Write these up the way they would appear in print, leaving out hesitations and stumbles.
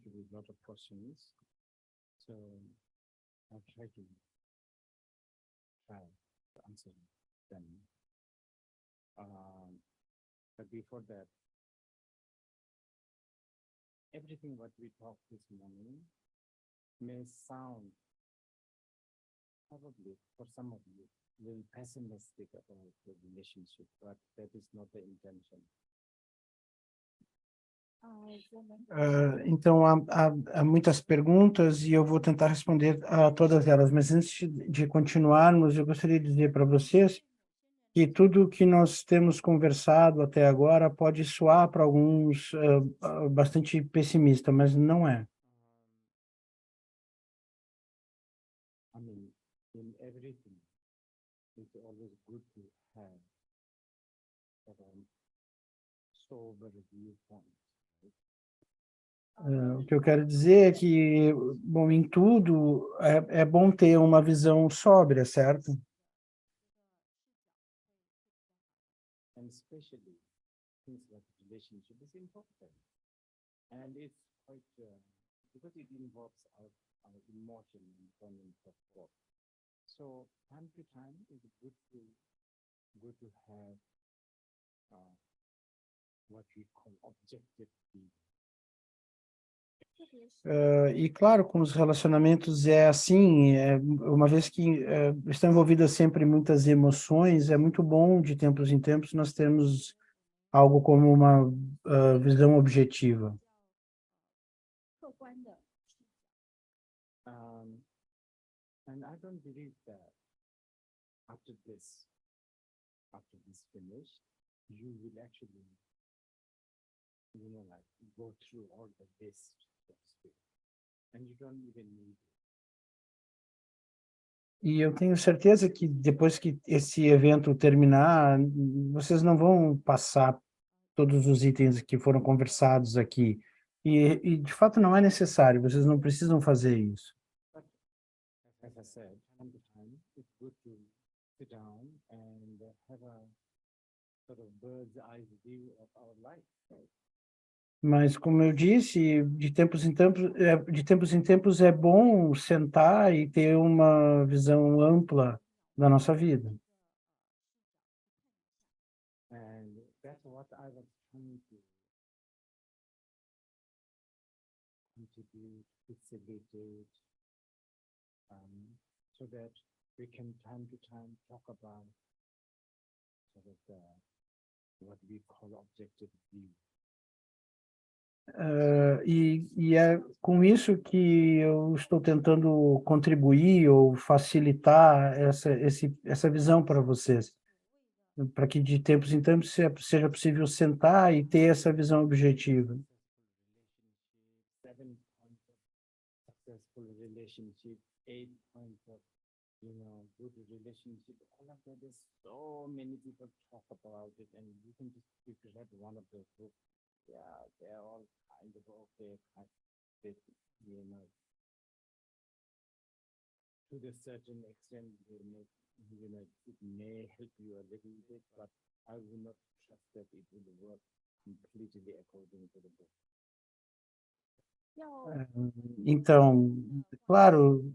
with a lot of questions. So I'll try to answer them. But before that, everything what we talked this morning may sound probably for some of you little pessimistic about the relationship, but that is not the intention. Então, há muitas perguntas e eu vou tentar responder a todas elas, mas antes de continuarmos, eu gostaria de dizer para vocês que tudo que nós temos conversado até agora pode soar para alguns bastante pessimista, mas não é. I mean, in everything, it's always good to have sober viewpoint. O que eu quero dizer é que, bom, em tudo é bom ter uma visão sóbria, certo? And especially things like relationship is important. And it's quite, because it involves our emotion and feelings of God. So time to time, it's good to have what we call objective view. E claro, com os relacionamentos é assim, uma vez que estão envolvidas sempre muitas emoções, é muito bom de tempos em tempos nós termos algo como uma visão objetiva. And I don't believe that after this finish, you will actually, like go through all the list, and you don't even need it. E eu tenho certeza que depois que esse evento terminar, vocês não vão passar todos os itens que foram conversados aqui. E de fato não é necessário, vocês não precisam fazer isso. As I said, time to time, it's good to sit down and have a sort of bird's eye view of our life. Mas, como eu disse, de tempos em tempos é bom sentar e ter uma visão ampla da nossa vida. And that's what I was trying to contribute, facilitate, so that we can time to time talk about sort of what we call objective view. E é com isso que eu estou tentando contribuir ou facilitar essa visão para vocês, para que de tempos em tempos seja possível sentar e ter essa visão objetiva. 7 points of successful relationship, 8 points of, good relationship. All of that is so many people talk about it, and you can just grab one of those books. Yeah, they're all kind of okay, to the certain extent, it may help you a little bit, but I would not trust that it will work completely according to the book. Então, claro,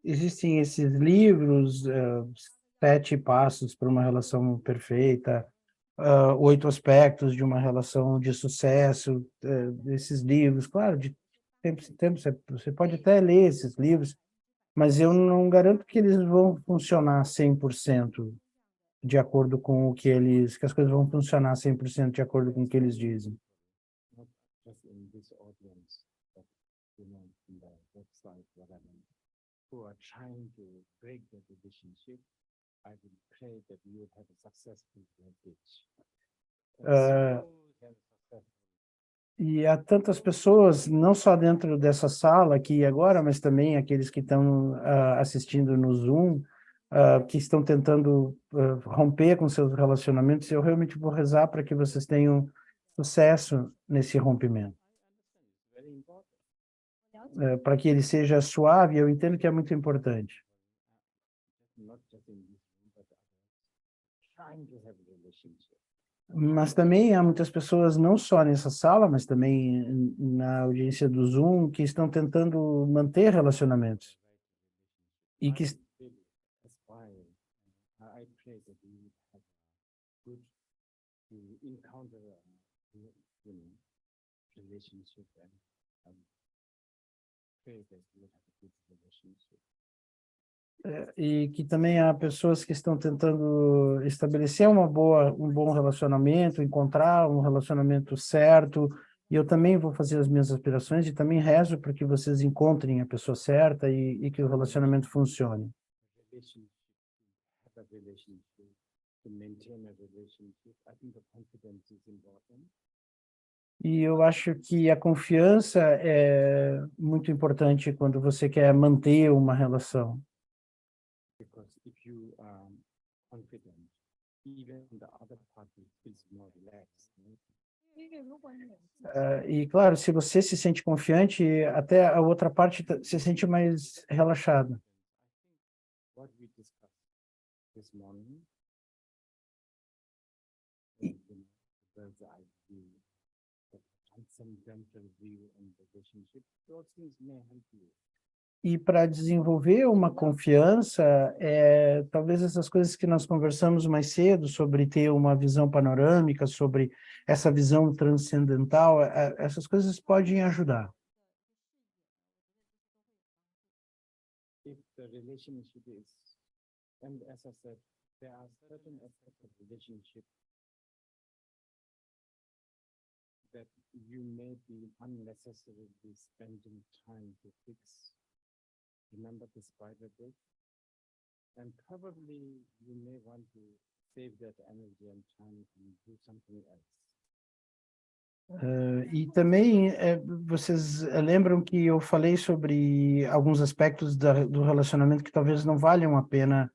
existem esses livros, 7 passos para uma relação perfeita, 8 aspectos de uma relação de sucesso, esses livros, claro, de tempos em tempos você pode até ler esses livros, mas eu não garanto que eles vão funcionar 100% de acordo com que as coisas vão funcionar 100% de acordo com o que eles dizem. Not just in this audience, but, in the website, whatever, who are trying to break the relationship, I will pray that you will have a successful marriage. E há tantas pessoas, não só dentro dessa sala aqui agora, mas também aqueles que estão assistindo no Zoom, que estão tentando romper com seus relacionamentos. Eu realmente vou rezar para que vocês tenham sucesso nesse rompimento. Para que ele seja suave, eu entendo que é muito importante. Not just in this room, but trying to have a relationship. Mas também há muitas pessoas, não só nessa sala, mas também na audiência do Zoom, que estão tentando manter relacionamentos. E que, Really aspire. I pray that you have good to encounter you know, relationship and pray that you have a good relationship. e que também há pessoas que estão tentando estabelecer um bom relacionamento, encontrar um relacionamento certo. E eu também vou fazer as minhas aspirações e também rezo para que vocês encontrem a pessoa certa e que o relacionamento funcione. Relationship, to have a relationship, to maintain a relationship. I think the confidence is important. E eu acho que a confiança é muito importante quando você quer manter uma relação. Because if you are confident, even the other party feels more relaxed. Right? E claro, se você se sente confiante, até a outra parte se sente mais relaxada. What we discussed this morning, E- bird's eye view, the transcendental view on relationship, those things may help you. E para desenvolver uma confiança, talvez essas coisas que nós conversamos mais cedo, sobre ter uma visão panorâmica, sobre essa visão transcendental, essas coisas podem ajudar. If the relationship is, and as I said, there are certain aspects of relationship that you may be unnecessarily spending time to fix. Remember the spider web? And probably you may want to save that energy and time and do something else. E também, vocês lembram que eu falei sobre alguns aspectos do relacionamento que talvez não valham a pena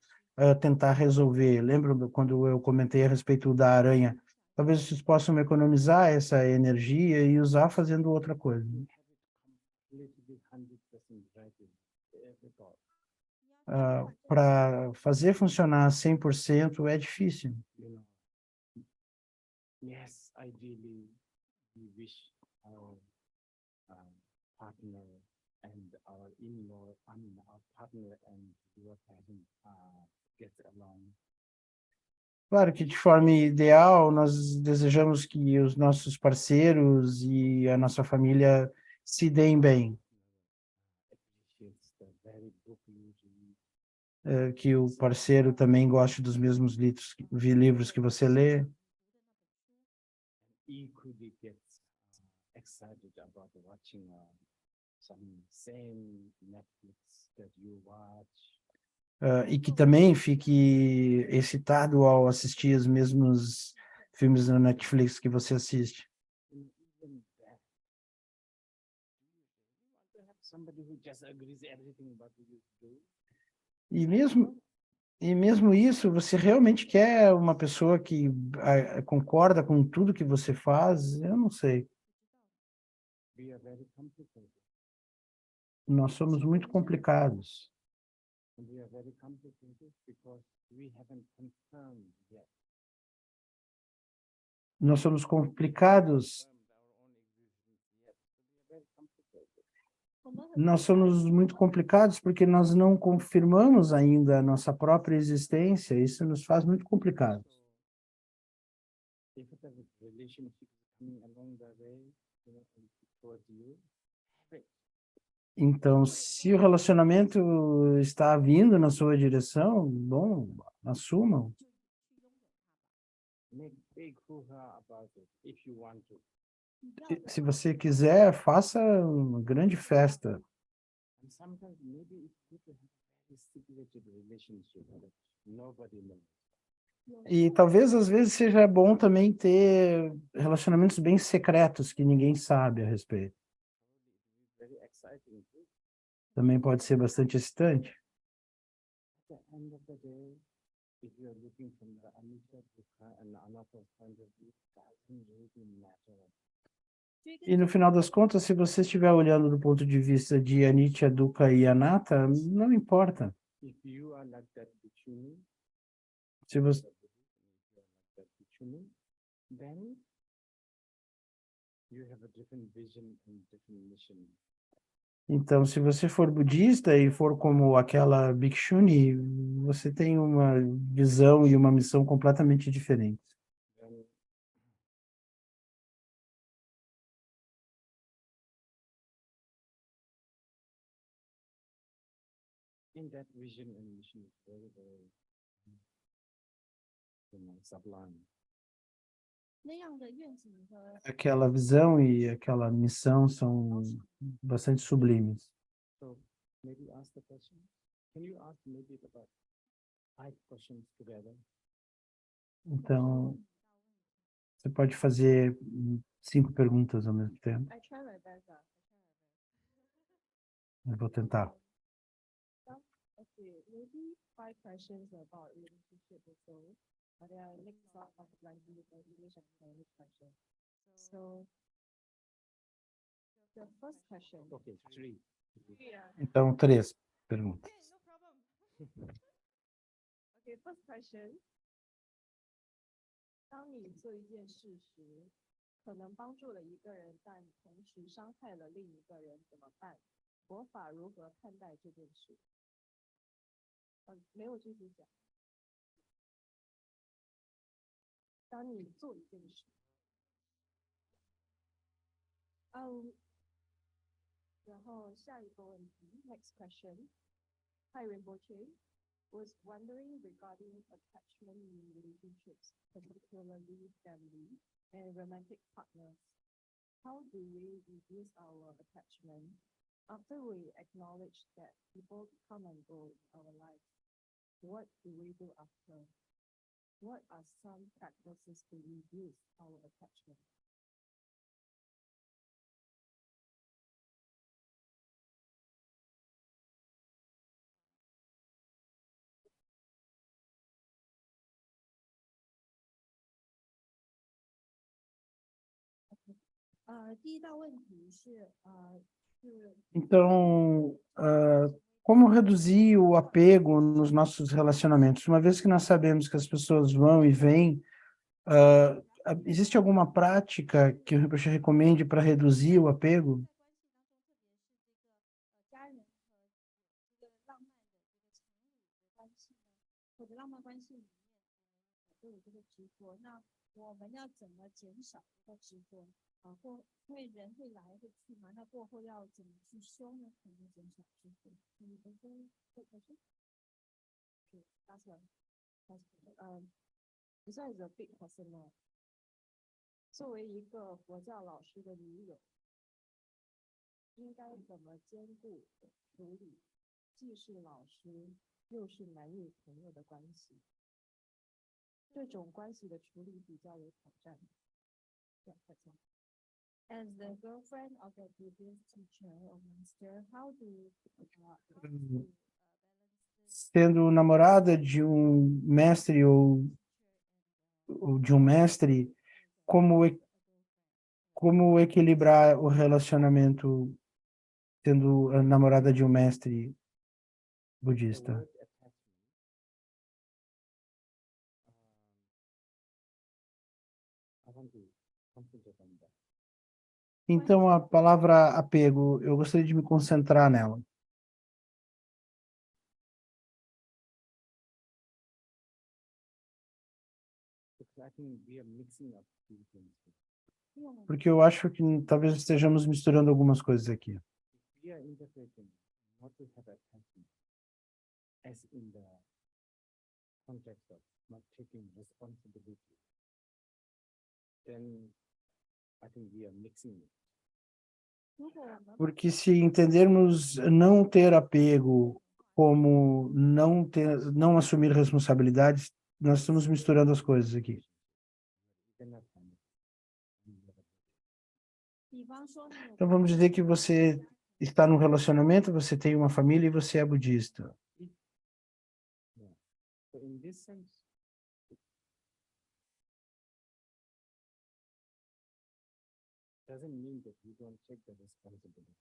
tentar resolver. Lembram quando eu comentei a respeito da aranha? Talvez vocês possam economizar essa energia e usar fazendo outra coisa. Completely 100% right in every thought. Para fazer funcionar 100% é difícil. You know, yes, ideally, we wish our partner and our in-law, I mean, our partner and your parent get along. Claro que de forma ideal, nós desejamos que os nossos parceiros e a nossa família se deem bem, Appreciates the very book you read. que o parceiro também goste dos mesmos livros que você lê, Equally gets excited about watching some same Netflix that you watch. e que também fique excitado ao assistir os mesmos filmes na Netflix que você assiste. And even that, do you really want to have somebody who just agrees everything what you do? E mesmo isso, você realmente quer uma pessoa que concorda com tudo que você faz? Eu não sei. We are very complicated. Nós somos muito complicados. And we are very complicated because we haven't confirmed yet. Nós somos complicados. We are very complicated. Nós somos muito complicados porque nós não confirmamos ainda a nossa própria existência. Isso nos faz muito complicados. If the relationship is coming along the way, you know, towards you, have it. Então, se o relacionamento está vindo na sua direção, bom, assumam. Make big hoo-ha about it if you want to. Se você quiser, faça uma grande festa. And sometimes maybe it's good to have a very secretive relationship that nobody knows. E talvez, às vezes, seja bom também ter relacionamentos bem secretos que ninguém sabe a respeito. Very exciting too. Também pode ser bastante excitante. At the end of the day, if you are looking from the Anicca, Dukkha, and Anatta point of view, doesn't really matter. E no final das contas, se você estiver olhando do ponto de vista de Anicca, Dukkha e Anatta, não importa. If you are like that Bhikshuni, Se você, like that Bhikshuni, then you have a different vision and different mission. Então, se você for budista e for como aquela Bhikshuni, você tem uma visão e uma missão completamente diferentes. Then in that vision and mission is very, very, sublime. 那样的愿景和 Aquela visão e aquela missão são bastante sublimes. So maybe ask the question. Can you ask maybe about 5 questions together? Então, você pode fazer 5 perguntas ao mesmo tempo. I try my best. Eu vou tentar. Okay, maybe 5 questions about relationship also. But they are mixed up of language and English and Chinese question. So the first question. Okay, 3. Yeah. Então, 3 perguntas. No problem. Okay, first question. 当你做一件事时，可能帮助了一个人，但同时伤害了另一个人，怎么办？佛法如何看待这件事？没有具体讲。当你做一件事，然后下一个问题 ，next question. Hi Rinpoche, was wondering regarding attachment in relationships, particularly family and romantic partners. How do we reduce our attachment after we acknowledge that people come and go in our lives? What do we do after? What are some practices to reduce our attachment? Okay. 第一道问题是 Então, como reduzir o apego nos nossos relacionamentos? Uma vez que nós sabemos que as pessoas vão e vêm, existe alguma prática que o Rinpoche recomende para reduzir o apego? 家人和一个浪漫的这个长远的关系呢，或者浪漫关系里面，都有这个执着。那我们要怎么减少这个执着？或因为人会来会去嘛，那过后要怎么去修呢？才能减少执着？你本身会可是，that's one. This one is a big personal. 作为一个佛教老师的女友，应该怎么兼顾处理既是老师又是男女朋友的关系？这种关系的处理比较有挑战。As the girlfriend of a previous teacher or master, how do you balance Sendo namorada de mestre ou de mestre, como equilibrar o relacionamento sendo a namorada de mestre The budista? word attachment. I want to concentrate on that. Então, a palavra apego, eu gostaria de me concentrar nela. Because I think we are mixing up 2 things. Porque eu acho que talvez estejamos misturando algumas coisas aqui. We are interpreting not to have attachment as in the context of not taking responsibility. Then I think we are mixing it. 如果我们 Porque se entendermos não ter apego como não assumir responsabilidades, nós estamos misturando as coisas aqui. Cannot find it. 比方说你有 Então vamos dizer que você está num relacionamento, você tem uma família e você é budista. So in this sense, doesn't mean that you don't take the responsibility.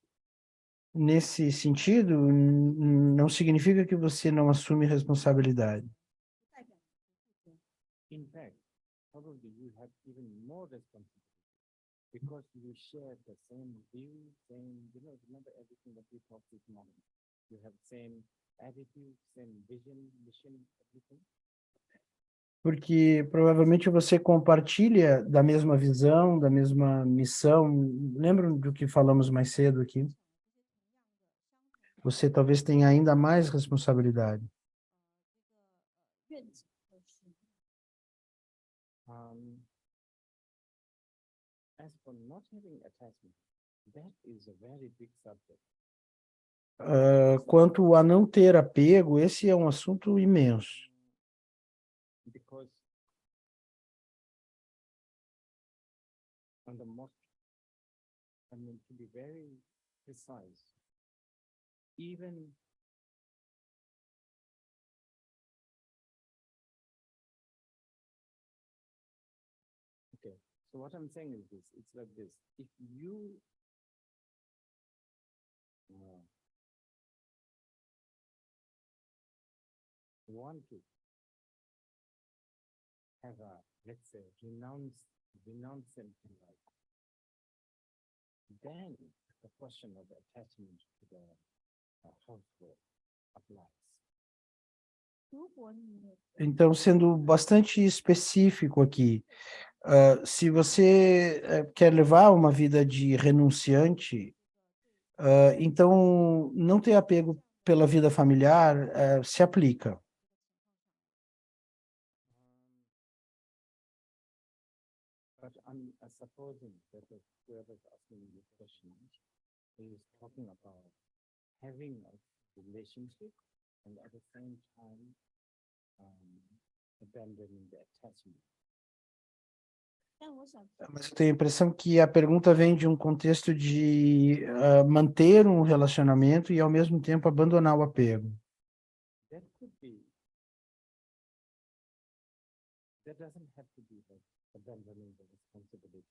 Nesse sentido, não significa que você não assume responsabilidade. 代表 In fact, probably you have even more responsibility because you share the same view, remember everything that we talked this morning. You have same attitude, same vision, mission, everything. Porque provavelmente você compartilha da mesma visão, da mesma missão. Lembram do que falamos mais cedo aqui? Você talvez tenha ainda mais responsabilidade. 愿景和使命。 As for not having attachment, that is a very big subject. Quanto a não ter apego, esse é um assunto imenso. Because on the most, to be very precise, even okay, so what I'm saying is this, it's like this, if you want to have a, let's say, renouncement in life, then the question of attachment to the household applies. 如果你 Então, sendo bastante específico aqui, se você quer levar uma vida de renunciante, então não ter apego pela vida familiar se aplica. But I'm supposing that whoever is asking this question is talking about having a relationship and at the same time abandoning the attachment. 但我想 Mas eu tenho a impressão que a pergunta vem de um contexto de manter um relacionamento e, ao mesmo tempo, abandonar o apego. That could be, that doesn't have to be like abandoning the responsibility.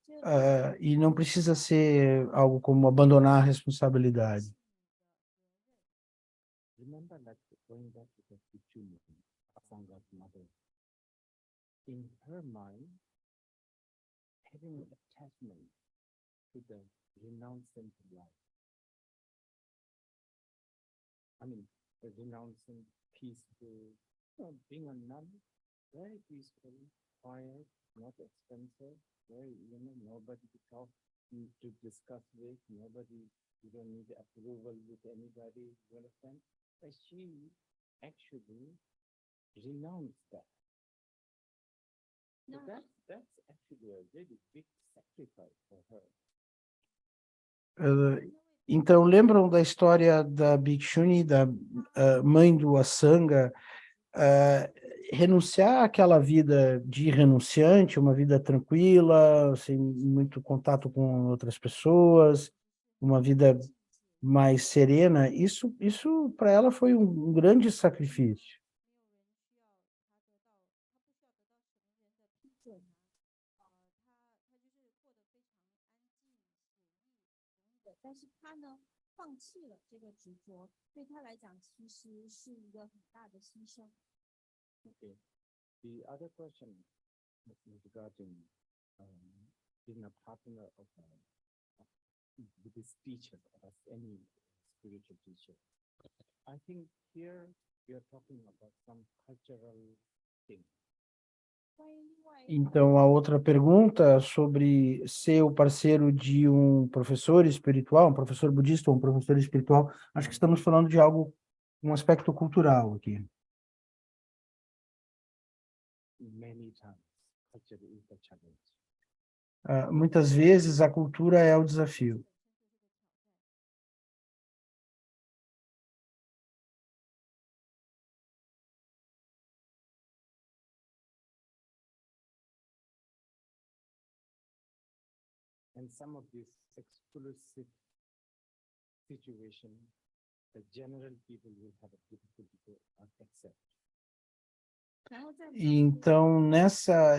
这 E não precisa ser algo como abandonar a responsabilidade. Remember, like going back to the Kichuni, Asanga's mother, in her mind, having attachment to the renouncing life. The renouncing peaceful, being a nun, very peaceful, quiet, not expensive, very, nobody to talk to discuss with, nobody, you don't need approval with anybody, you understand? But she actually renounced that. So No. that's actually a really big sacrifice for her. Então, lembram da história da Bhikshuni, da mãe do Asanga, renunciar àquela vida de renunciante, uma vida tranquila, sem muito contato com outras pessoas, uma vida mais serena, isso para ela foi um grande sacrifício. 批准但是他呢，放弃了这个执着，对他来讲其实是一个很大的牺牲。 Okay. The other question is regarding being a partner of with this teacher or any spiritual teacher. I think here we are talking about some cultural thing. 关于另外一个 Então, a outra pergunta sobre ser o parceiro de um professor espiritual, um professor budista ou um professor espiritual, acho que estamos falando de algo, um aspecto cultural aqui. Many times, culture is the challenge. Muitas vezes a cultura é o desafio. And some of these exclusive situations, the general people will have a difficulty to accept. 然后在 Então,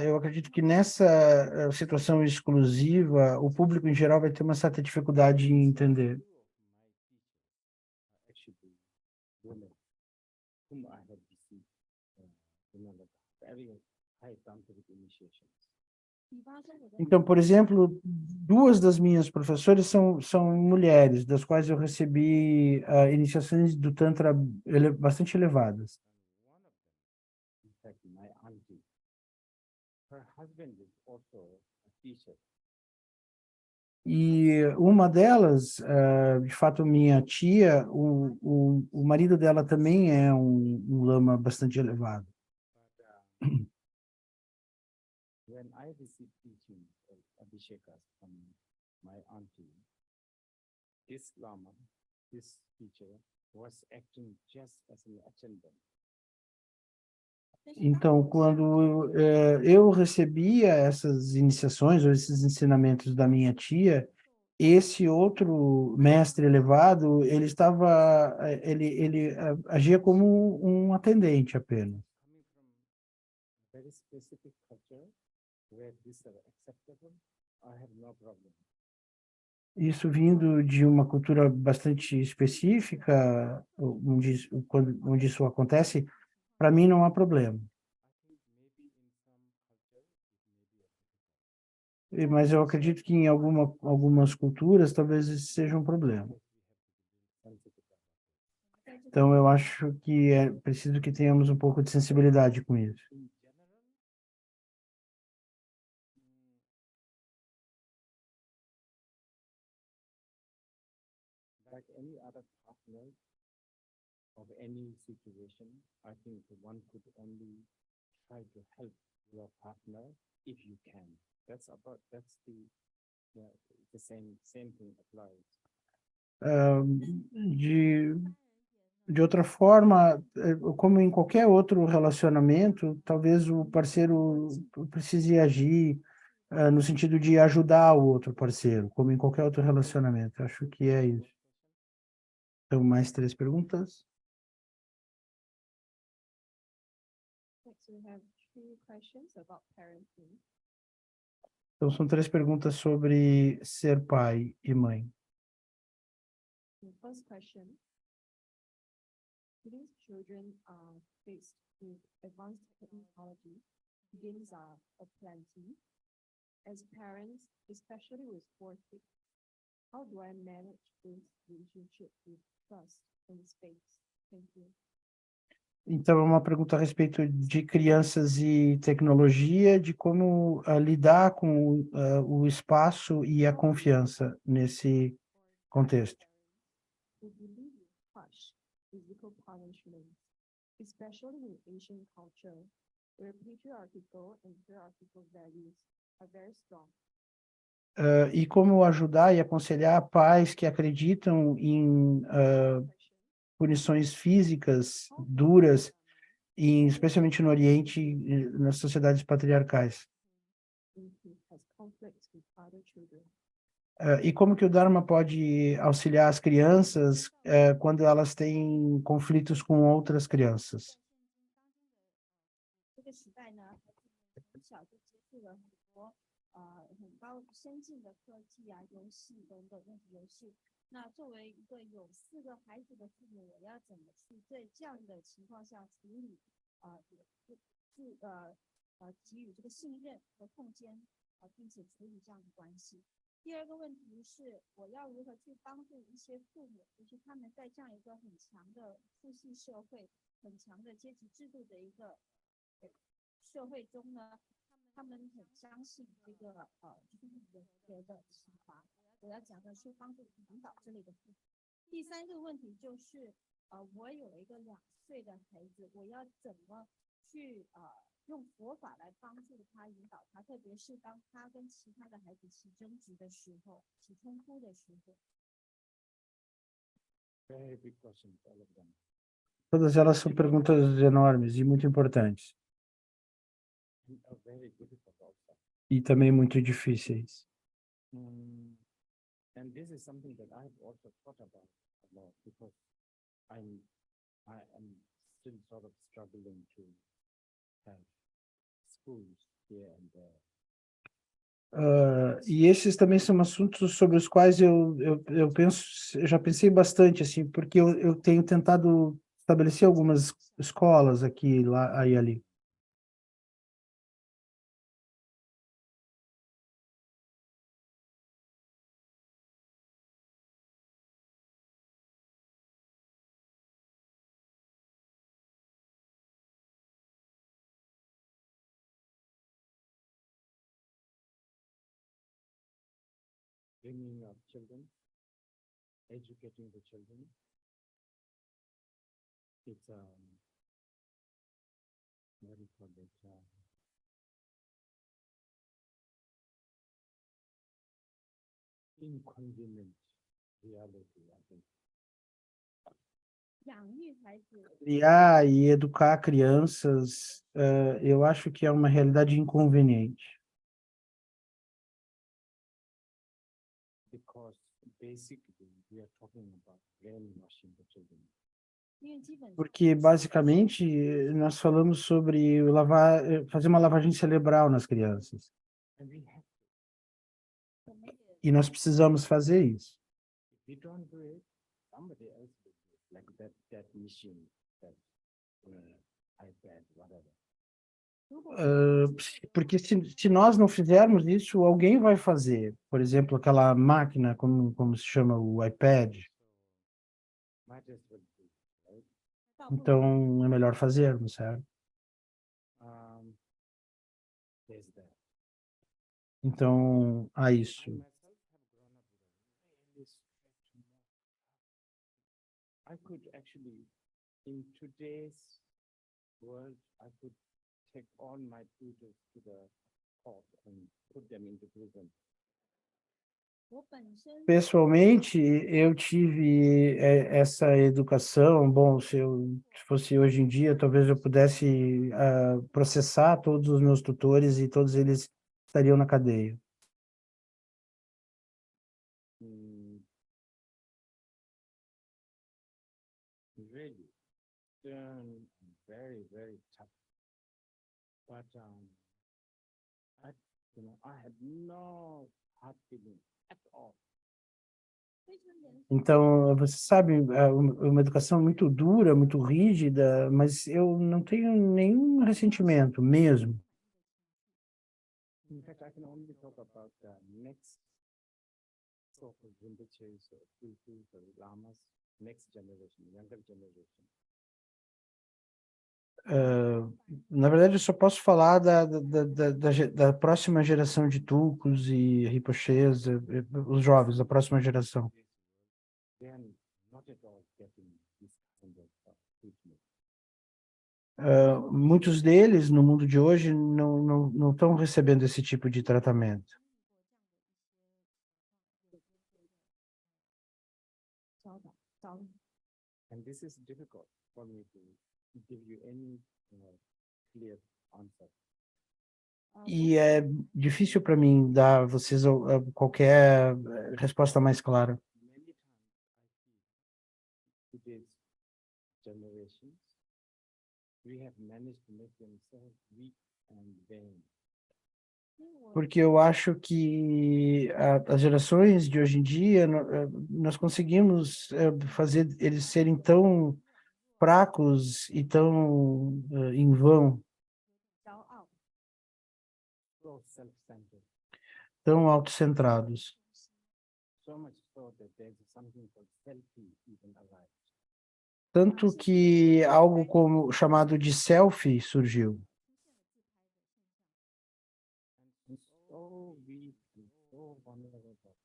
eu acredito que nessa situação exclusiva, o público em geral vai ter uma certa dificuldade em entender. Actually, women whom I have received, like very high tantric initiations. 比方说我的 Então, por exemplo, duas das minhas professoras são mulheres, das quais eu recebi iniciações do Tantra bastante elevadas. One of them, in fact, my auntie, her husband is also a teacher. E uma delas, de fato, minha tia, o marido dela também é um lama bastante elevado. But when I received teaching of Abhishekas from my auntie, this Lama, this teacher, was acting just as an attendant. 但是当 Então, 我 quando eu recebia essas iniciações ou esses ensinamentos da minha tia, esse outro mestre elevado, ele agia como um atendente apenas. Coming from a very specific culture where these are acceptable, I have no problem. Isso vindo de uma cultura bastante específica, onde isso acontece, para mim não há problema. I think maybe in some cultures it may be a difficult. Mas eu acredito que em algumas culturas talvez isso seja um problema. Sensitive about it. 在这个 Então eu acho que é preciso que tenhamos um pouco de sensibilidade com isso. In general, like any other partner of any situation, I think one could only try to help your partner if you can. That's the same thing applies. De outra forma, como em qualquer outro relacionamento, talvez o parceiro precise agir no sentido de ajudar o outro parceiro, como em qualquer outro relacionamento. Acho que é isso. Então, mais 3 perguntas. Next, we have 2 questions about parenting. Então, são 3 perguntas sobre ser pai e mãe. The first question, today's children are faced with advanced technology, games are aplenty. As parents, especially with 4 kids, how do I manage this relationship with trust and space? Thank you. Então, é uma pergunta a respeito de crianças e tecnologia, de como lidar com o espaço e a confiança nesse contexto. We believe in harsh physical punishments, especially in Asian culture, where patriarchal and hierarchical values are very strong. E como ajudar e aconselhar pais que acreditam em punições físicas duras, especialmente no Oriente, nas sociedades patriarcais. If it has conflicts with other children. E como que o Dharma pode auxiliar as crianças quando elas têm conflitos com outras crianças? 这个时代呢，从小就接触了很多很高先进的科技啊、游戏等等问题游戏。那作为一个有4个孩子的父母，我要怎么去在这样的情况下处理给予这个信任和空间并且处理这样的关系。第二个问题是，我要如何去帮助一些父母，就是他们在这样一个很强的父系社会、很强的阶级制度的一个社会中呢，他们很相信这个就是人格的启发。我要讲的是帮助引导这类的父母。第3个问题就是我有一个2岁的孩子，我要怎么去用佛法来帮助他、引导他，特别是当他跟其他的孩子起争执的时候、起冲突的时候。Very big questions, all of them. Todas elas são perguntas enormes e muito importantes, And are very difficult also. e também muito difíceis. And this is something that I've also thought about a lot because I am still sort of struggling to have schools here and there. E esses também são assuntos sobre os quais eu já pensei bastante, assim, porque eu tenho tentado estabelecer algumas escolas aqui, lá e ali. bringing up children, educating the children. It's what do you call it? Inconvenient reality, I think. 养育孩子 Criar e educar crianças, eu acho que é uma realidade inconveniente. Because basically we are talking about brainwashing the children. 因为基本上 Porque, basicamente, nós falamos sobre fazer uma lavagem cerebral nas crianças. And we have, 我们也 E nós precisamos fazer isso. if we don't do it, somebody else will do it, like that machine, that iPad, whatever. 如果 Porque se nós não fizermos isso, alguém vai fazer. Por exemplo, aquela máquina, como se chama o iPad. Might as well do it, right? 倒不如 Então, é melhor fazermos, certo? There's that. Então, há I isso. myself have grown up with a really strict mom. I could actually, in today's world, I could take all my tutors to the court and put them into prison. 我本身 Pessoalmente, eu tive essa educação. Bom, se fosse hoje em dia, talvez eu pudesse processar todos os meus tutores e todos eles estariam na cadeia. Really, very, very tough. But I had no hard feeling at all. 非常严肃， Então, você sabe, uma educação muito dura, muito rígida, mas eu não tenho nenhum ressentimento mesmo. In fact, I can only talk about the next so-called Rinpoches or Tulkus or Lamas, next generation, younger generation. Na verdade, eu só posso falar da próxima geração de Tulkus e Rinpoches, os jovens da próxima geração. They are not at all getting this kind of treatment. Muitos deles, no mundo de hoje, não estão recebendo esse tipo de tratamento. 教导教育。 And this is difficult for me to give you any clear answer. E é difícil para mim dar a vocês qualquer resposta mais clara. Many times I see today's generations, we have managed to make them so weak and vain. 因为我 Porque eu acho que as gerações de hoje em dia, nós conseguimos fazer eles serem tão fracos e tão em vão, 骄傲， So self-centered, tão autocentrados. so much so that there's something called selfie even arrived. Tanto que algo como chamado de selfie surgiu. And so weak and so vulnerable that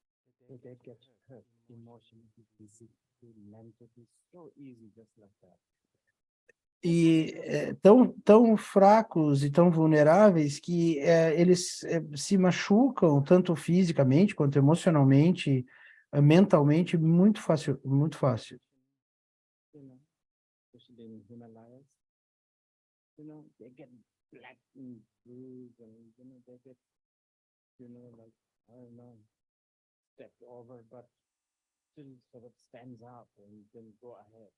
they get hurt emotionally, physically, mentally, so easy just like that. E tão fracos e tão vulneráveis que eles se machucam tanto fisicamente quanto emocionalmente, mentalmente, muito fácil, muito fácil. You know, especially in Himalayas, they get black and bruised and, they get, like, I don't know, stepped over, but still sort of stands up and then go ahead.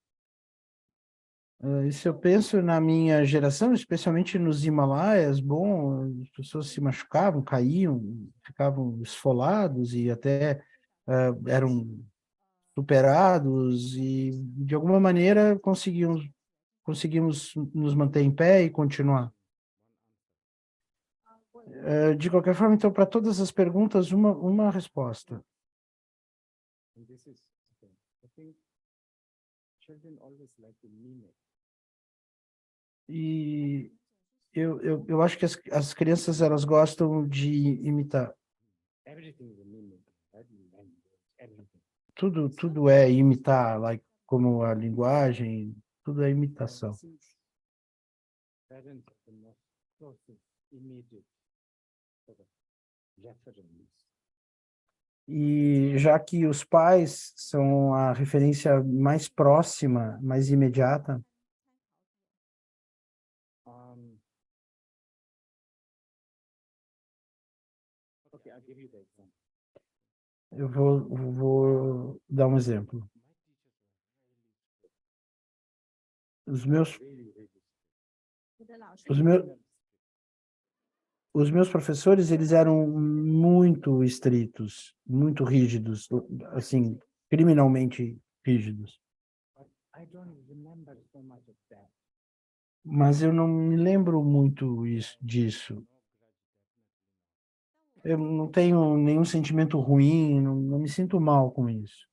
E se eu penso na minha geração, especialmente nos Himalaias, bom, as pessoas se machucavam, caíam, ficavam esfolados e até eram superados e, de alguma maneira, conseguimos nos manter em pé e continuar. De qualquer forma, então, para todas as perguntas, uma resposta. And this is, okay, I think children always like to mimic. E eu acho que as crianças, elas gostam de imitar. Everything is a mimic. body language, everything. Tudo é imitar, like, como a linguagem, tudo é And imitação. since parents are the most closest, immediate sort of reference, E já que os pais são a referência mais próxima, mais imediata, um, okay, I'll give you the example. eu vou dar um exemplo. Os meus, Really, really. 我的老师 os meus, os meus professores, eles eram muito estritos, muito rígidos, assim, criminalmente rígidos. But I don't remember so much of that. Mas eu não me lembro muito disso. Eu não tenho nenhum sentimento ruim, não me sinto mal com isso.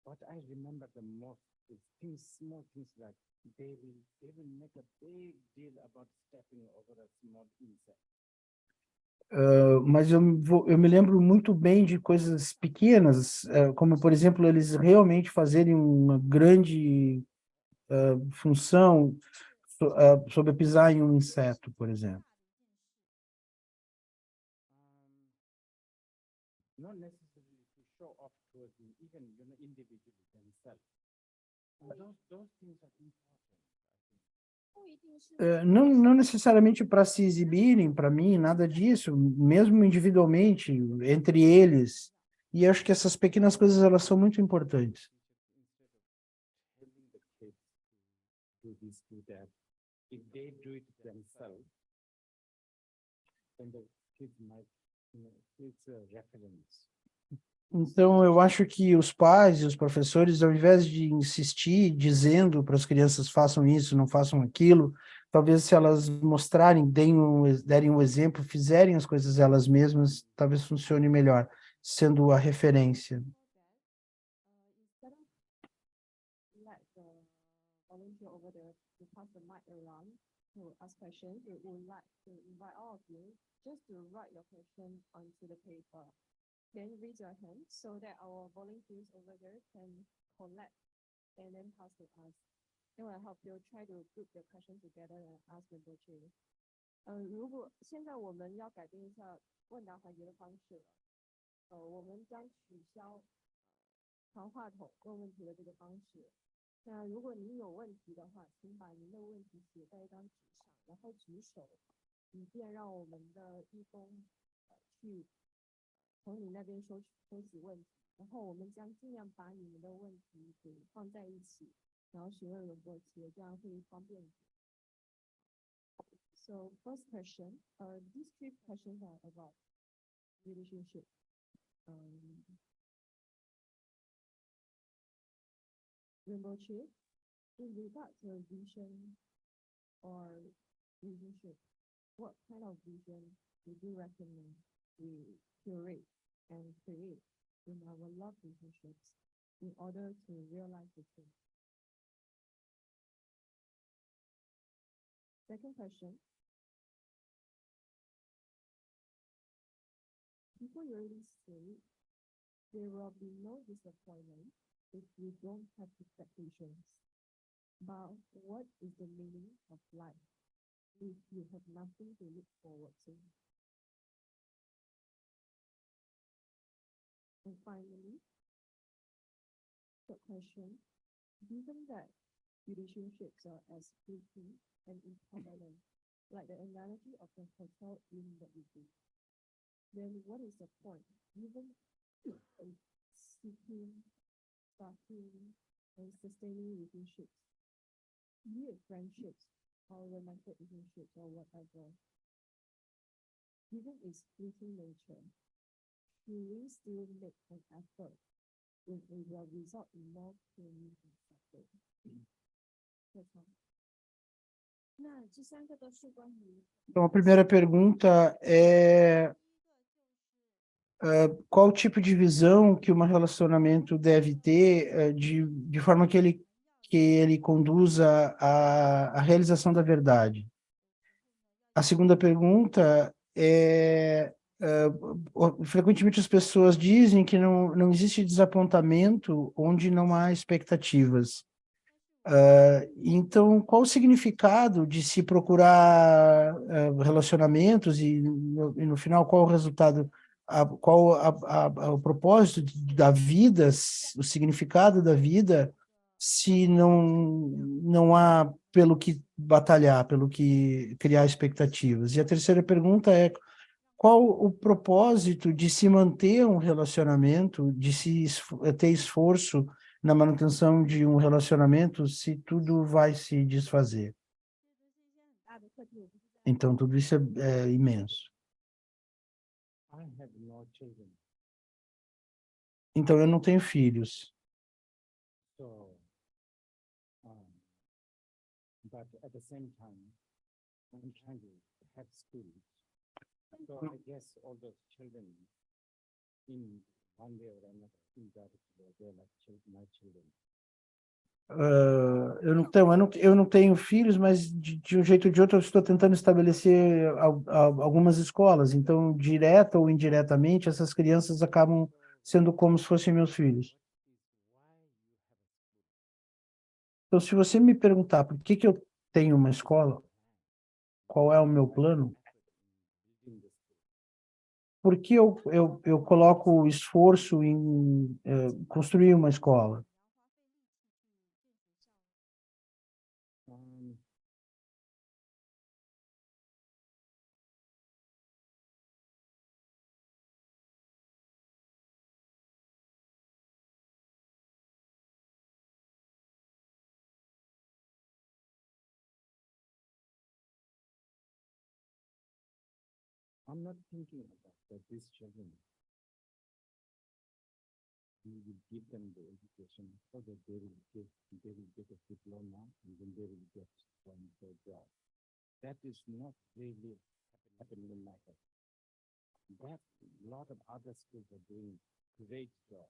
What I remember the most is things, small things like they will make a big deal about stepping over a small insect. Mas eu me lembro muito bem de coisas pequenas, como, por exemplo, eles realmente fazerem uma grande função sobre pisar em um inseto, por exemplo. Not necessarily to show off towards even individuals themselves. And those things are important. 不一定是 Não necessariamente para se exibirem, para mim, nada disso, mesmo individualmente, entre eles. E acho que essas pequenas coisas, elas são muito importantes. Telling the kids to do this, do that. If they do it themselves, then the kids might, it's a reference. Então, eu acho que os pais e os professores, ao invés de insistir dizendo para as crianças façam isso, não façam aquilo, talvez se elas mostrarem, derem um exemplo, fizerem as coisas elas mesmas, talvez funcione melhor, sendo a referência. instead of let the volunteer over there to pass the mic around to ask questions, we would like to invite all of you just to write your question onto the paper. Then raise your hand so that our volunteers over there can collect and then pass to us. Then we'll help you try to group your question together and ask the volunteer. 如果现在我们要改变一下问答环节的方式了，我们将取消传话筒问问题的这个方式。那如果您有问题的话，请把您的问题写在一张纸上，然后举手，以便让我们的义工去从你那边收集问题，然后我们将尽量把你们的问题给放在一起，然后询问轮播期，这样会方便一点。So first question, these three questions are about relationship. Rinpoche, in regard to vision or relationship, what kind of vision would you recommend we curate and create in our love relationships in order to realize the truth? Second question. People usually say there will be no disappointment if you don't have expectations. But what is the meaning of life if you have nothing to look forward to? And finally, third question, given that relationships are as fleeting and impermanent, like the analogy of the hotel inn that we do, then what is the point, even in seeking, starting, and sustaining relationships, be it friendships or romantic relationships or whatever? Given its fleeting nature, should we still make an effort when it will result in more pain and suffering? That's all. 那这三个都是关于 Então, a primeira pergunta é qual tipo de visão que um relacionamento deve ter de forma que ele conduza à realização da verdade. A segunda pergunta é frequentemente as pessoas dizem que não existe desapontamento onde não há expectativas. Então, qual o significado de se procurar relacionamentos e no final, qual o resultado, o propósito da vida, o significado da vida, se não há pelo que batalhar, pelo que criar expectativas? E a terceira pergunta é: qual o propósito de se manter um relacionamento, de ter esforço na manutenção de um relacionamento, se tudo vai se desfazer? 大的课题我不知道。 Então, tudo isso é imenso. I have no children, Então, eu não tenho filhos. so, but at the same time, I'm trying to have schools. So I guess all those children in one way or another, indirectly, they're like my children. Eu não tenho filhos, mas de um jeito ou de outro eu estou tentando estabelecer algumas escolas. Então, direta ou indiretamente, essas crianças acabam sendo como se fossem meus filhos. Então, se você me perguntar por que eu tenho uma escola, qual é o meu plano, por que eu coloco esforço em construir uma escola? I'm not thinking about that these children, we will give them the education so that they will get a diploma and then they will get one their job. That is not really happening in my head. That a lot of other schools are doing great job.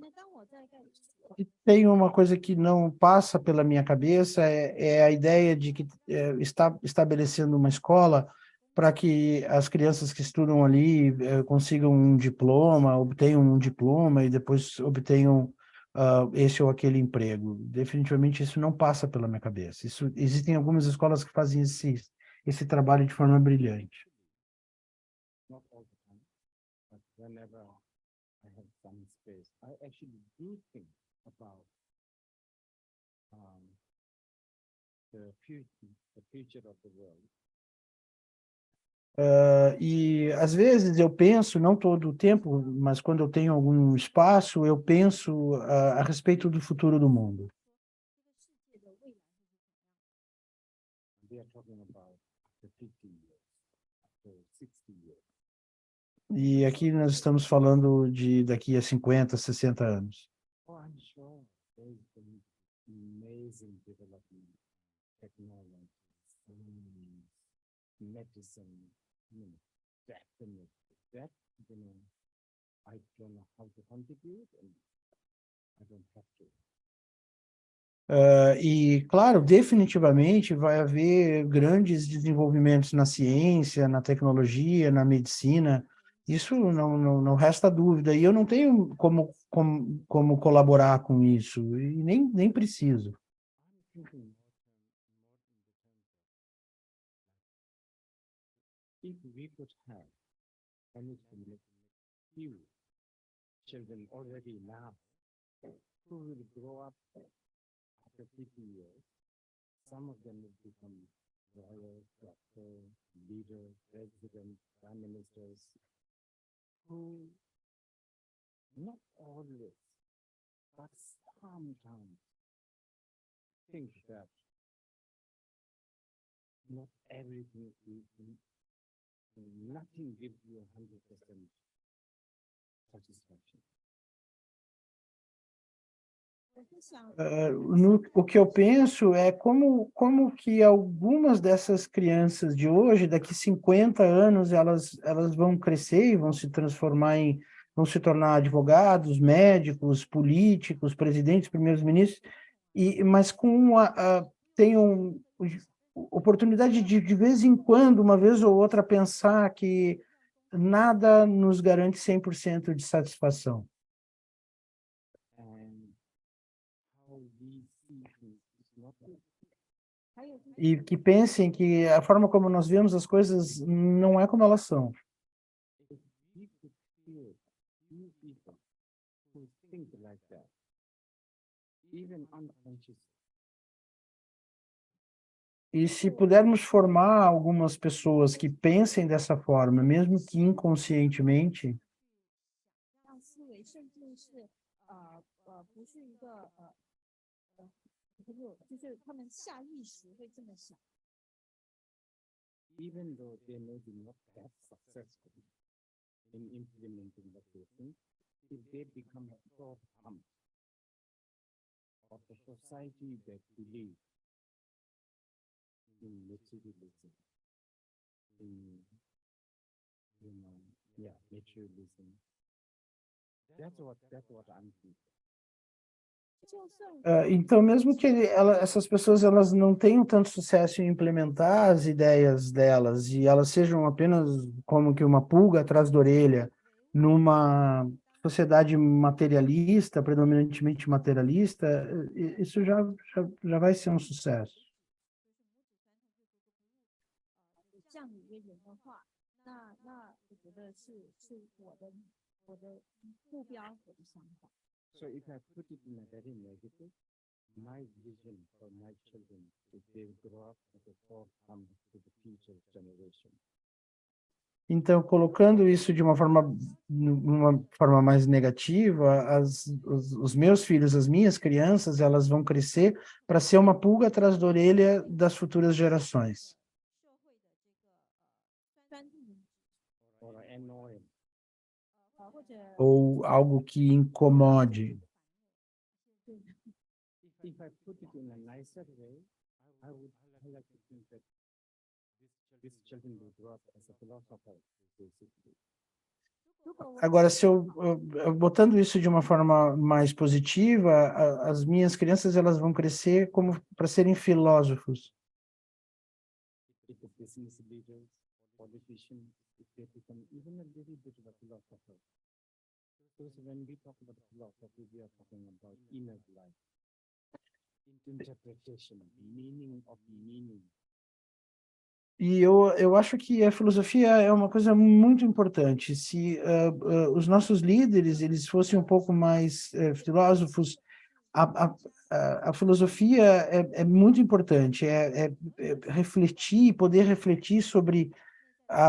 那当我在盖 E tem uma coisa que não passa pela minha cabeça, é a ideia de que está estabelecendo uma escola para que as crianças que estudam ali consigam um diploma, obtenham um diploma e depois obtenham esse ou aquele emprego. Definitivamente isso não passa pela minha cabeça. Existem algumas escolas que fazem esse trabalho de forma brilhante. Not all the time, but whenever I have some space, I actually do think about the future of the world. E às vezes eu penso, não todo o tempo, mas quando eu tenho algum espaço, eu penso a respeito do futuro do mundo. 这个世界的未来是怎么样？ We are talking about the 50 years, the 60 years. E aqui nós estamos falando de daqui a 50, 60 anos. Oh, I'm sure there's been amazing development, technology, science, medicine, definitely. That, I don't know how to contribute and I don't have to. E, claro, definitivamente vai haver grandes desenvolvimentos na ciência, na tecnologia, na medicina. Isso não resta dúvida. E eu não tenho como colaborar com isso, e nem preciso. I'm thinking more in the terms of, if we could have managed to make few children already now who will grow up after 50 years, some of them will become lawyers, doctors, leaders, presidents, prime ministers, who not always, but sometimes think that not everything is, nothing gives you 100% satisfaction. 我是想， O que eu penso é como que algumas dessas crianças de hoje, daqui 50 anos, elas vão crescer e vão se transformar vão se tornar advogados, médicos, políticos, presidentes, primeiros ministros, mas tenham oportunidade de vez em quando, uma vez ou outra, pensar que nada nos garante 100% de satisfação. And how we see things is not good. 还有就是 E que pensem que a forma como nós vemos as coisas não é como elas são. If we could create new people who think like that, even unconsciously, E se pudermos formar algumas pessoas que pensem dessa forma, mesmo que inconscientemente, 让思维甚至是不是一个就是他们下意识会这么想， even though they may be not that successful in implementing what they think, if they become a outcome of the society that believes in materialism, in, materialism. That's what I'm thinking. 就算 então mesmo que essas pessoas elas não tenham tanto sucesso em implementar as ideias delas e elas sejam apenas como que uma pulga atrás da orelha numa sociedade materialista, predominantemente materialista, isso já vai ser um sucesso. 这样的一个人的话，那我觉得是我的目标，我的想法。 So if I put it in a very negative, my vision for my children is they grow up as a outcome to the future generation. Então, colocando isso de uma forma mais negativa, os meus filhos, as minhas crianças, elas vão crescer para ser uma pulga atrás da orelha das futuras gerações. 专注 Or annoying. 或者 Ou algo que incomode. If I put it in a nicer way, I would like to think that these children will grow up as a philosopher, basically. 如果我 Agora, se botando isso de uma forma mais positiva, as minhas crianças elas vão crescer como para serem filósofos. If the business leaders, politicians, if they become even a little bit of a philosopher. Because when we talk about philosophy, we are talking about inner life, interpretation, meaning of meaning. E eu acho que a filosofia é uma coisa muito importante. Se os nossos líderes eles fossem um pouco mais filósofos, a filosofia é muito importante. Refletir, poder refletir sobre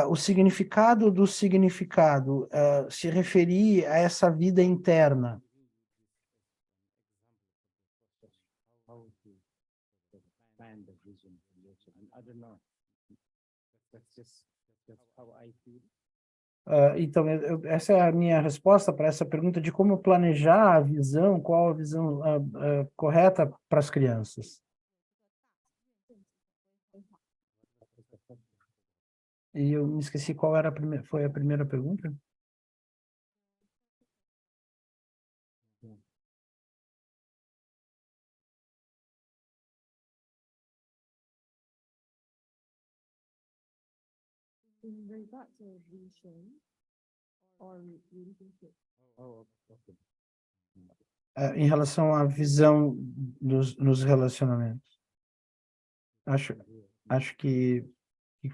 o significado do significado, se referir a essa vida interna. How to expand the vision for your children. I don't know. That's how I feel. Então, essa é a minha resposta para essa pergunta de como planejar a visão, qual a visão correta para as crianças. E eu me esqueci qual era foi a primeira pergunta? in regard to vision or relationship. Oh, okay. Em relação à visão nos relacionamentos. Acho que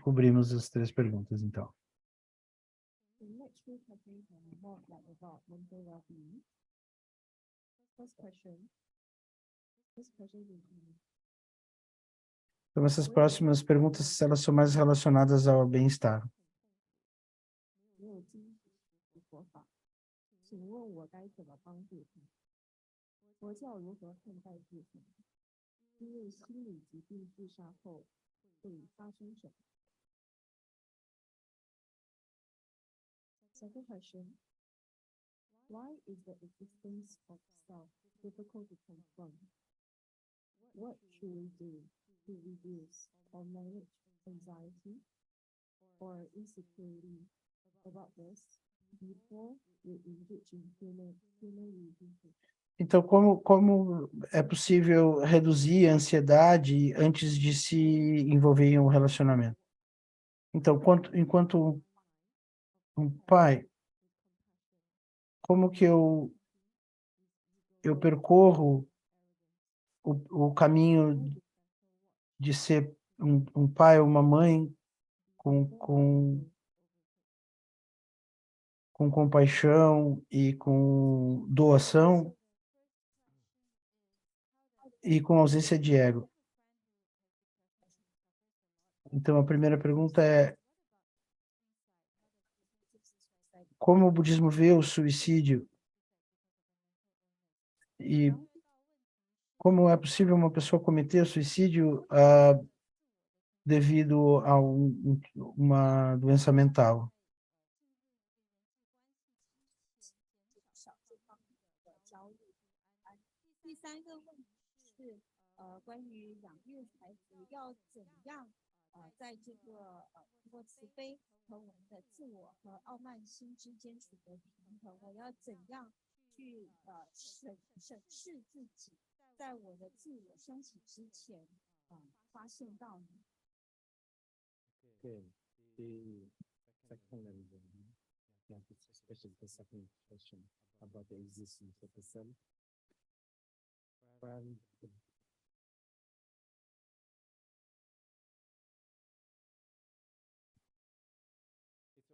cobrimos as três perguntas, então. The next few questions are more like about mental well-being. First question. This question is Então, essas próximas perguntas, elas são mais relacionadas ao bem-estar. 没有基础的佛法，请问我该怎么帮助他？佛教如何看待自杀？因为心理疾病自杀后会发生什么 ？Second question. Why is the existence of self difficult to confront? What should we do to reduce or manage anxiety or insecurity about this before we engage in human relationships? Então, como é possível reduzir a ansiedade antes de se envolver em um relacionamento? Então, enquanto um pai, como que eu percorro o caminho de ser um pai ou uma mãe com compaixão e com doação e com ausência de ego? Então, a primeira pergunta é: como o budismo vê o suicídio e como é possível uma pessoa cometer suicídio devido a uma doença mental? 第三个问题是，关于养育孩子要怎样，在这个通过慈悲和我们的自我和傲慢心之间取得平衡，我要怎样去审视自己，在我的自我升起之前，发现到你。Okay, the second and yeah, especially the second question about the existence of the self. Well,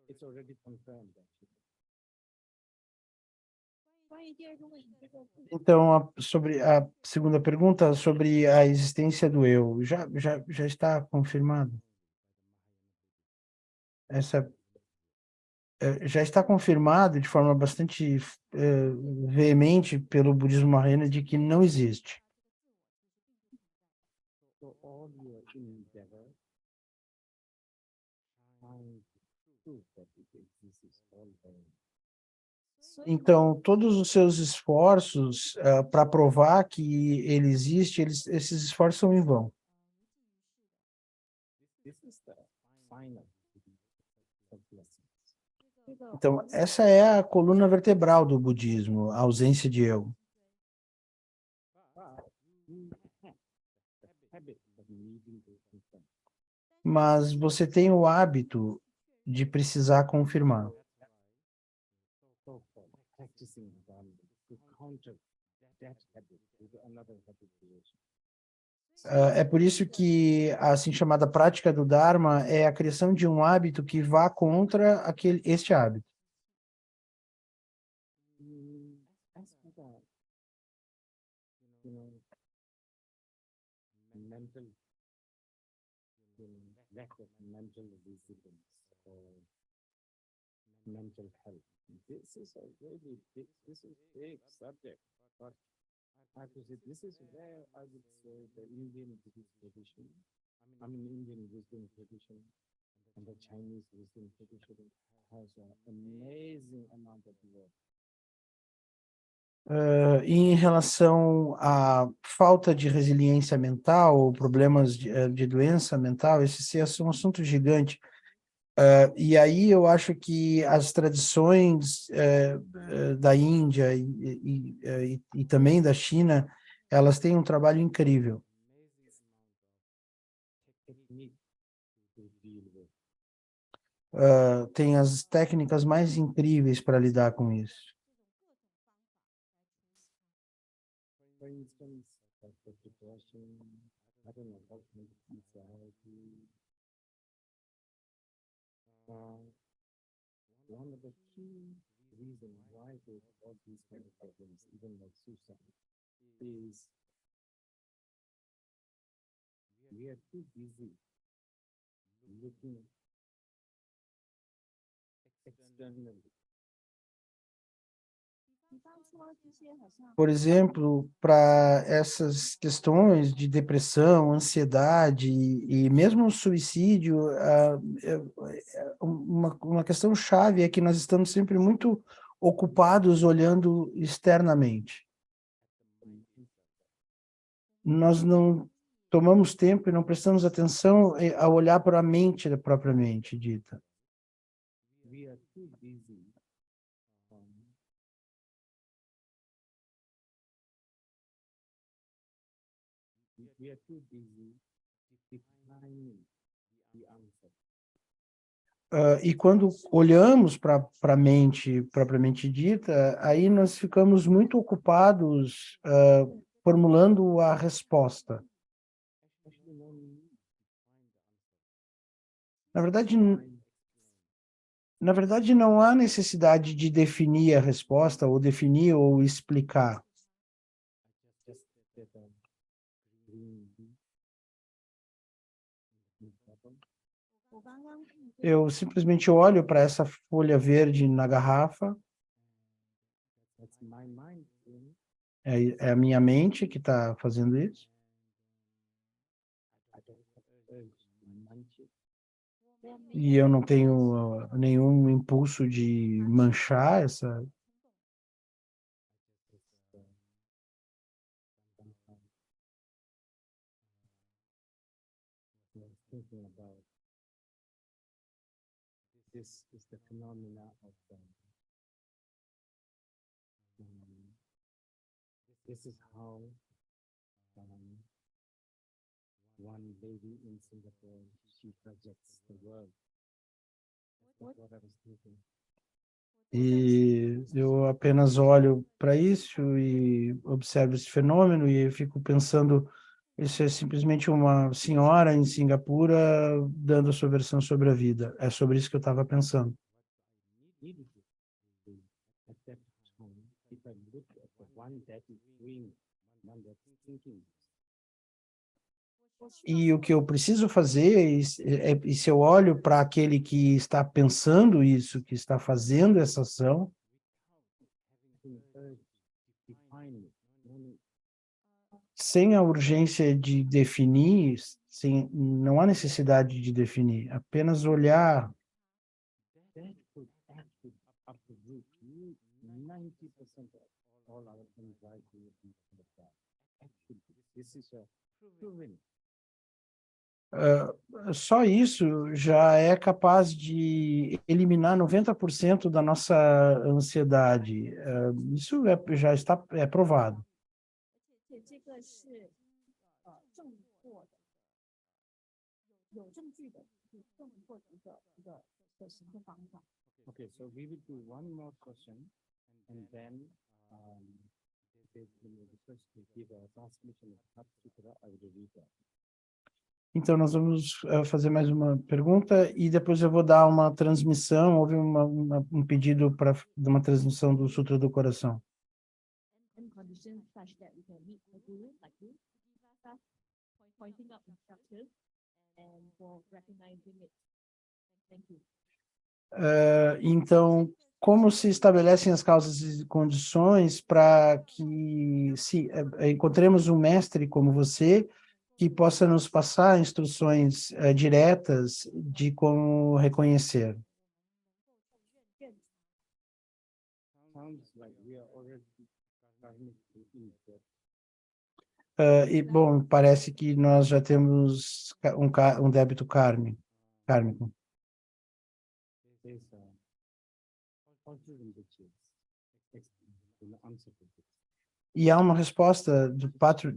it's already confirmed actually. 关于第二个问题，这个 Então, sobre a segunda pergunta, sobre a existência do eu, já está confirmado? Essa já está confirmado de forma bastante veemente pelo budismo Mahayana de que não existe. So all your endeavor trying to prove that it exists is all vain. Então, todos os seus esforços para provar que ele existe, esses esforços são em vão. This is the final of blessings. 这个 Então, essa é a coluna vertebral do budismo, a ausência de eu. But you have the habit of needing to confirm. Mas você tem o hábito de precisar confirmar. So practicing Dharma to counter that habit with another habit creation. É por isso que a assim chamada prática do Dharma é a criação de um hábito que vá contra este hábito. As for the, mental, lack of mental resilience or mental health. This is a really big, this is big subject, but I have to say, this is where I would say the Indian Buddhist tradition, Indian wisdom tradition, and the Chinese wisdom tradition has an amazing amount of work. Em relação à falta de resiliência mental, ou problemas de doença mental, esse é um assunto gigante. E aí eu acho que as tradições da Índia e também da China, elas têm um trabalho incrível. Technique to deal with. Tem as técnicas mais incríveis para lidar com isso. For instance, like the depression, I don't know, how to make anxiety. One of the key reasons why there's all these kind of problems, even like suicide, is we are too busy looking externally. 比方说这些好像 Por exemplo, para essas questões de depressão, ansiedade e mesmo o suicídio, uma questão chave é que nós estamos sempre muito ocupados olhando externamente. Nós não tomamos tempo e não prestamos atenção a olhar para a mente propriamente dita. We are too busy we are too busy defining the answer. E quando olhamos para a mente propriamente dita, aí nós ficamos muito ocupados formulando a resposta. Actually, no need to find the answer. Na verdade, Find, na verdade, não há necessidade de definir a resposta, ou definir ou explicar. just get a green leaf in the bottom. 我刚刚看见 Eu simplesmente olho para essa folha verde na garrafa, That's my mind doing é a minha mente que está fazendo isso, I don't have urge to munch it. 我没 e eu não tenho nenhum impulso de manchar essa. Just sometimes I was thinking about this is the phenomena of this is how one lady in Singapore she projects the world. That's what I was thinking. E eu apenas olho para isso e observo esse fenômeno e eu fico pensando, isso é simplesmente uma senhora em Singapura dando a sua versão sobre a vida. É sobre isso que eu estava pensando. Needed to do at that time, if I look at the one that is doing, one that is thinking, E o que eu preciso fazer, e se eu olho para aquele que está pensando isso, que está fazendo essa ação, having urge to define it, no need. sem a urgência de definir, não há necessidade de definir, apenas olhar. That could actually uproot 90% of all our anxiety and that. Actually, this is a proven. Só isso já é capaz de eliminar 90% da nossa ansiedade. Isso já está provado. 而且这个是证明过的，有证据的，是证明过的一个实施方法。 Okay, so we will do one more question, and then they will request to give a transmission of Hat Sutra. I will read that. Então, nós vamos fazer mais uma pergunta e depois eu vou dar uma transmissão. Houve um pedido de uma transmissão do Sutra do Coração. And conditions such that we can meet the guru like this, thus pointing out instructions and for recognizing it. Thank you. Então, como se estabelecem as causas e condições para que se encontremos um mestre como você que possa nos passar instruções diretas de como reconhecer? Sounds like we are already karmically in debt. E, bom, parece que nós já temos um débito kármico. There's cultural riches, answer to this. E há uma resposta do Patro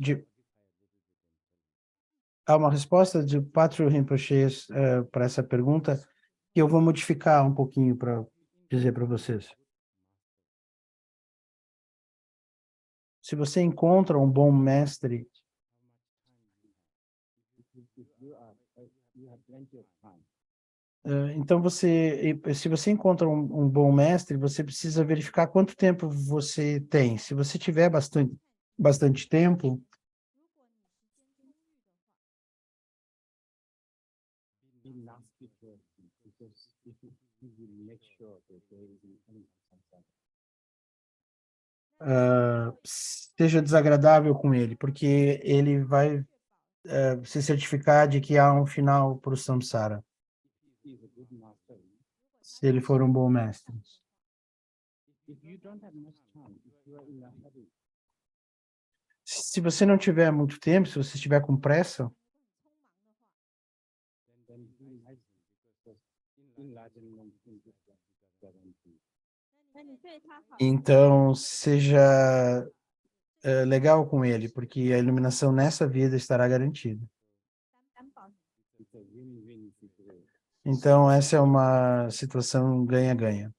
Rinpoche para essa pergunta que eu vou modificar um pouquinho para dizer para vocês. Se você encontra um bom mestre, If you have plenty of time. então se você encontra um bom mestre, você precisa verificar quanto tempo você tem. Se você tiver bastante tempo, Be nasty person, because if you will make sure that there is an end to something. seja desagradável com ele, porque ele vai se certificar de que há um final para o samsara, He is a good master. se ele for um bom mestre. If you don't have much time, if you are in a hurry, Se você não tiver muito tempo, se você estiver com pressa, then be nice, because enlightenment is guaranteed. 那你对他好， então seja legal com ele, porque a iluminação nessa vida estará garantida. It's a win-win situation. Então, essa é uma situação ganha-ganha.